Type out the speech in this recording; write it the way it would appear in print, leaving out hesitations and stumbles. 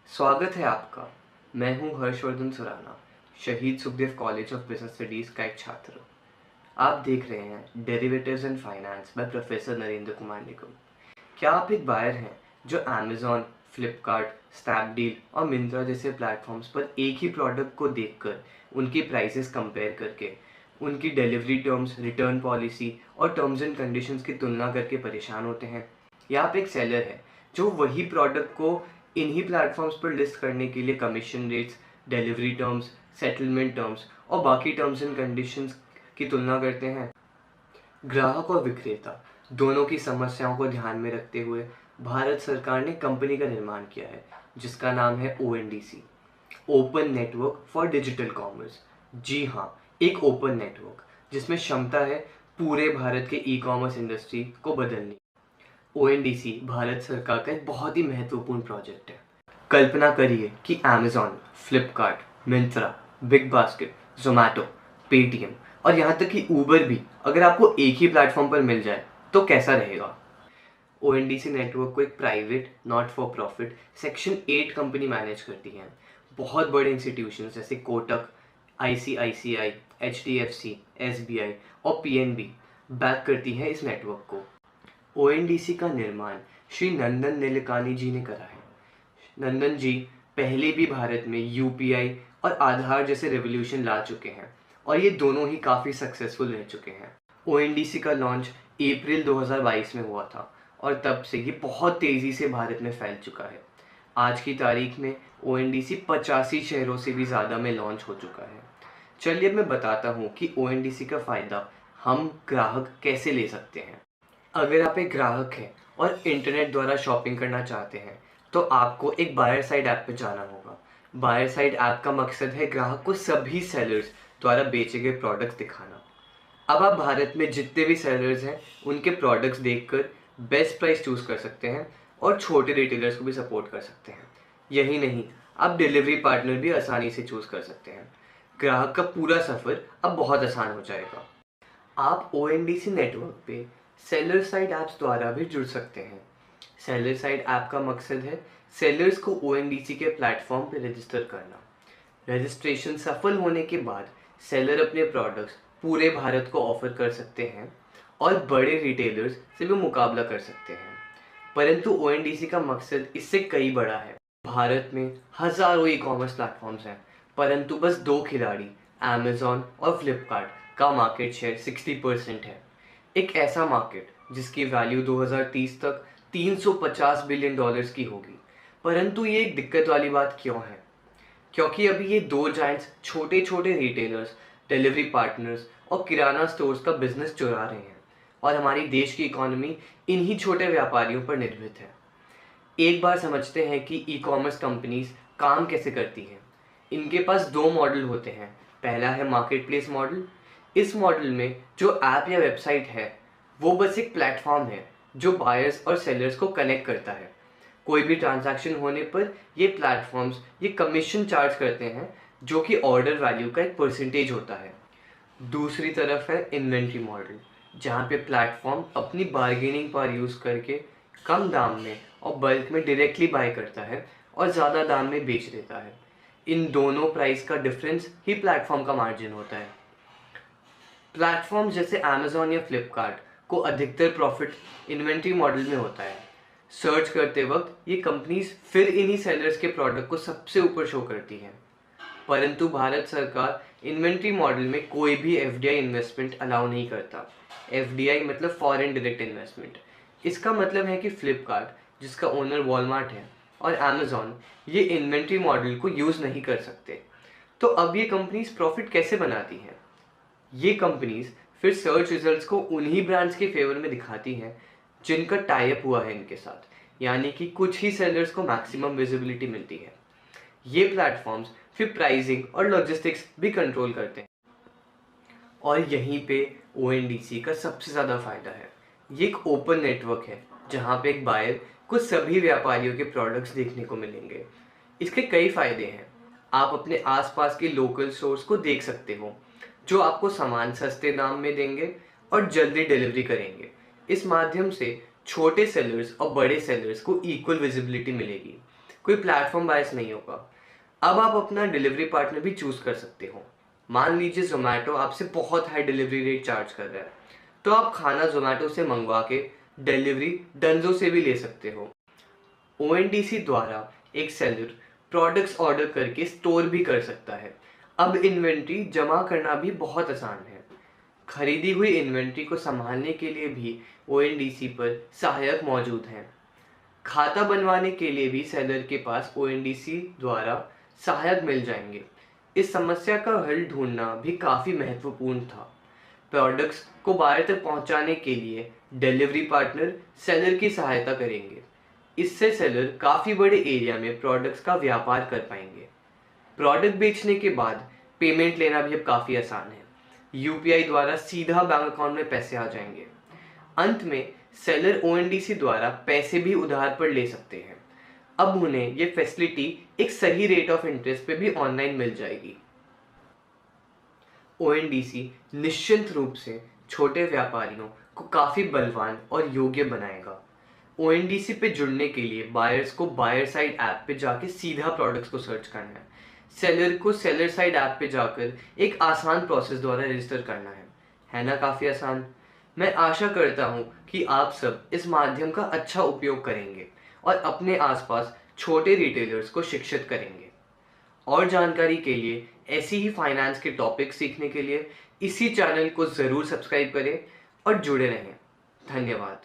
स्वागत है आपका। मैं हूं Harshvardhan Surana, Shaheed Sukhdev college of business studies का एक छात्र। आप देख रहे हैं derivatives and finance by professor Narendra Kumar Nigam. क्या आप एक बायर हैं जो अमेज़न, फ्लिपकार्ट, स्नैपडील और मिंत्रा जैसे प्लेटफॉर्म्स पर एक ही प्रोडक्ट को देखकर उनकी प्राइसेस कंपेयर करके उनकी डिलीवरी टर्म्स, रिटर्न पॉलिसी और टर्म्स एंड कंडीशंस की तुलना करके परेशान होते हैं? या आप एक सेलर हैं जो वही प्रोडक्ट को इन्हीं प्लेटफॉर्म्स पर लिस्ट करने के लिए commission rates, delivery terms, settlement terms और बाकी टर्म्स एंड कंडीशंस की तुलना करते हैं? ग्राहक और विक्रेता दोनों की समस्याओं को ध्यान में रखते हुए भारत सरकार ने कंपनी का निर्माण किया है जिसका नाम है ONDC, open network for digital commerce. जी हाँ, एक ओपन नेटवर्क जिसमें क्षमता है पूरे भारत के ई-कॉमर्स इंडस्ट्री को बदलने। ONDC भारत सरकार का एक बहुत ही महत्वपूर्ण प्रोजेक्ट है। कल्पना करिए कि Amazon, Flipkart, Myntra, big basket, Zomato, Paytm और यहाँ तक कि ऊबर भी अगर आपको एक ही प्लेटफॉर्म पर मिल जाए तो कैसा रहेगा? ONDC नेटवर्क को एक private not for profit section 8 company manage करती है। बहुत बड़े इंस्टीट्यूशंस जैसे कोटक, ICICI, HDFC, SBI और PNB बैक करती हैं इस नेटवर्क को। ONDC का निर्माण श्री नंदन नीलेकानी जी ने करा है। नंदन जी पहले भी भारत में UPI और आधार जैसे रेवोल्यूशन ला चुके हैं और ये दोनों ही काफ़ी सक्सेसफुल रह चुके हैं। ONDC का लॉन्च अप्रैल 2022 में हुआ था और तब से ये बहुत तेज़ी से भारत में फैल चुका है। आज की तारीख में ONDC 85 शहरों से भी ज़्यादा में लॉन्च हो चुका है। चलिए अब मैं बताता हूँ कि ONDC का फ़ायदा हम ग्राहक कैसे ले सकते हैं। अगर आप एक ग्राहक हैं और इंटरनेट द्वारा शॉपिंग करना चाहते हैं तो आपको एक बायर साइड ऐप पे जाना होगा। बायर साइड ऐप का मकसद है ग्राहक को सभी सेलर्स द्वारा बेचे गए प्रोडक्ट्स दिखाना। अब आप भारत में जितने भी सेलर्स हैं उनके प्रोडक्ट्स देखकर बेस्ट प्राइस चूज़ कर सकते हैं और छोटे रिटेलर्स को भी सपोर्ट कर सकते हैं। यही नहीं, आप डिलीवरी पार्टनर भी आसानी से चूज़ कर सकते हैं। ग्राहक का पूरा सफ़र अब बहुत आसान हो जाएगा। आप ONDC नेटवर्क पे सेलर साइड ऐप्स द्वारा भी जुड़ सकते हैं। सेलर साइड ऐप का मकसद है सेलर्स को ONDC के प्लेटफॉर्म पे रजिस्टर करना। रजिस्ट्रेशन सफल होने के बाद सेलर अपने प्रोडक्ट्स पूरे भारत को ऑफर कर सकते हैं और बड़े रिटेलर्स से भी मुकाबला कर सकते हैं। परंतु ONDC का मकसद इससे कई बड़ा है। भारत में हज़ारों ई-कॉमर्स प्लेटफॉर्म्स हैं, परंतु बस दो खिलाड़ी अमेज़न और फ्लिपकार्ट का मार्केट शेयर 60% है। एक ऐसा मार्केट जिसकी वैल्यू 2030 तक $350 बिलियन की होगी। परंतु ये एक दिक्कत वाली बात क्यों है? क्योंकि अभी ये दो जायंट्स छोटे छोटे रिटेलर्स, डिलीवरी पार्टनर्स और किराना स्टोर्स का बिजनेस चुरा रहे हैं और हमारी देश की इकोनॉमी इन्हीं छोटे व्यापारियों पर निर्भर है। एक बार समझते हैं कि ई-कॉमर्स कंपनीज काम कैसे करती हैं। इनके पास दो मॉडल होते हैं। पहला है मार्केट प्लेस मॉडल। इस मॉडल में जो ऐप या वेबसाइट है वो बस एक प्लेटफॉर्म है जो बायर्स और सेलर्स को कनेक्ट करता है। कोई भी ट्रांजैक्शन होने पर ये प्लेटफॉर्म्स ये कमीशन चार्ज करते हैं जो कि ऑर्डर वैल्यू का एक परसेंटेज होता है। दूसरी तरफ है इन्वेंट्री मॉडल, जहाँ पे प्लेटफॉर्म अपनी बार्गेनिंग पावर यूज़ करके कम दाम में और बल्क में डायरेक्टली बाय करता है और ज़्यादा दाम में बेच देता है। इन दोनों प्राइस का डिफरेंस ही प्लेटफॉर्म का मार्जिन होता है। प्लेटफॉर्म जैसे अमेज़न या फ्लिपकार्ट को अधिकतर प्रॉफिट इन्वेंट्री मॉडल में होता है। सर्च करते वक्त ये कंपनीज फिर इन्हीं सेलर्स के प्रोडक्ट को सबसे ऊपर शो करती हैं। परंतु भारत सरकार इन्वेंट्री मॉडल में कोई भी FDI इन्वेस्टमेंट अलाउ नहीं करता। FDI मतलब फॉरेन डायरेक्ट इन्वेस्टमेंट। इसका मतलब है कि फ्लिपकार्ट, जिसका ओनर वॉलमार्ट है, और अमेज़न ये इन्वेंट्री मॉडल को यूज़ नहीं कर सकते। तो अब ये कंपनीज प्रॉफिट कैसे बनाती हैं? ये कंपनीज फिर सर्च रिजल्ट्स को उन्हीं ब्रांड्स के फेवर में दिखाती हैं जिनका टाई अप हुआ है इनके साथ, यानी कि कुछ ही सेलर्स को मैक्सिमम विजिबिलिटी मिलती है। ये प्लेटफॉर्म्स फिर प्राइसिंग और लॉजिस्टिक्स भी कंट्रोल करते हैं और यहीं पे ONDC का सबसे ज़्यादा फायदा है। ये एक ओपन नेटवर्क है जहाँ पे एक बायर को सभी व्यापारियों के प्रोडक्ट्स देखने को मिलेंगे। इसके कई फायदे हैं। आप अपने आसपास के लोकल स्टोर्स को देख सकते हो जो आपको सामान सस्ते दाम में देंगे और जल्दी डिलीवरी करेंगे। इस माध्यम से छोटे सेलर्स और बड़े सेलर्स को इक्वल विजिबिलिटी मिलेगी, कोई प्लेटफॉर्म बायस नहीं होगा। अब आप अपना डिलीवरी पार्टनर भी चूज कर सकते हो। मान लीजिए जोमेटो आपसे बहुत हाई डिलीवरी रेट चार्ज कर रहा है, तो आप खाना जोमेटो से मंगवा के डिलीवरी डंजो से भी ले सकते हो। ओएनडीसी द्वारा एक सेलर प्रोडक्ट्स ऑर्डर करके स्टोर भी कर सकता है। अब इन्वेंट्री जमा करना भी बहुत आसान है। खरीदी हुई इन्वेंट्री को संभालने के लिए भी ओएनडीसी पर सहायक मौजूद हैं। खाता बनवाने के लिए भी सेलर के पास ओएनडीसी द्वारा सहायक मिल जाएंगे। इस समस्या का हल ढूंढना भी काफ़ी महत्वपूर्ण था। प्रोडक्ट्स को बाहर तक पहुंचाने के लिए डिलीवरी पार्टनर सेलर की सहायता करेंगे। इससे सेलर काफ़ी बड़े एरिया में प्रोडक्ट्स का व्यापार कर पाएंगे। प्रोडक्ट बेचने के बाद पेमेंट लेना भी अब काफ़ी आसान है। यूपीआई द्वारा सीधा बैंक अकाउंट में पैसे आ जाएंगे। अंत में सेलर ओएनडीसी द्वारा पैसे भी उधार पर ले सकते हैं। अब उन्हें ये फैसिलिटी एक सही रेट ऑफ इंटरेस्ट पे भी ऑनलाइन मिल जाएगी। ओएनडीसी निश्चित रूप से छोटे व्यापारियों को काफ़ी बलवान और योग्य बनाएगा। ओएनडीसी पे जुड़ने के लिए बायर्स को बायर साइड ऐप पे जाके सीधा प्रोडक्ट्स को सर्च करना है। सेलर को सेलर साइड ऐप पे जाकर एक आसान प्रोसेस द्वारा रजिस्टर करना है ना? काफ़ी आसान। मैं आशा करता हूँ कि आप सब इस माध्यम का अच्छा उपयोग करेंगे और अपने आसपास छोटे रिटेलर्स को शिक्षित करेंगे। और जानकारी के लिए ऐसी ही फाइनेंस के टॉपिक सीखने के लिए इसी चैनल को ज़रूर सब्सक्राइब करें और जुड़े रहें। धन्यवाद।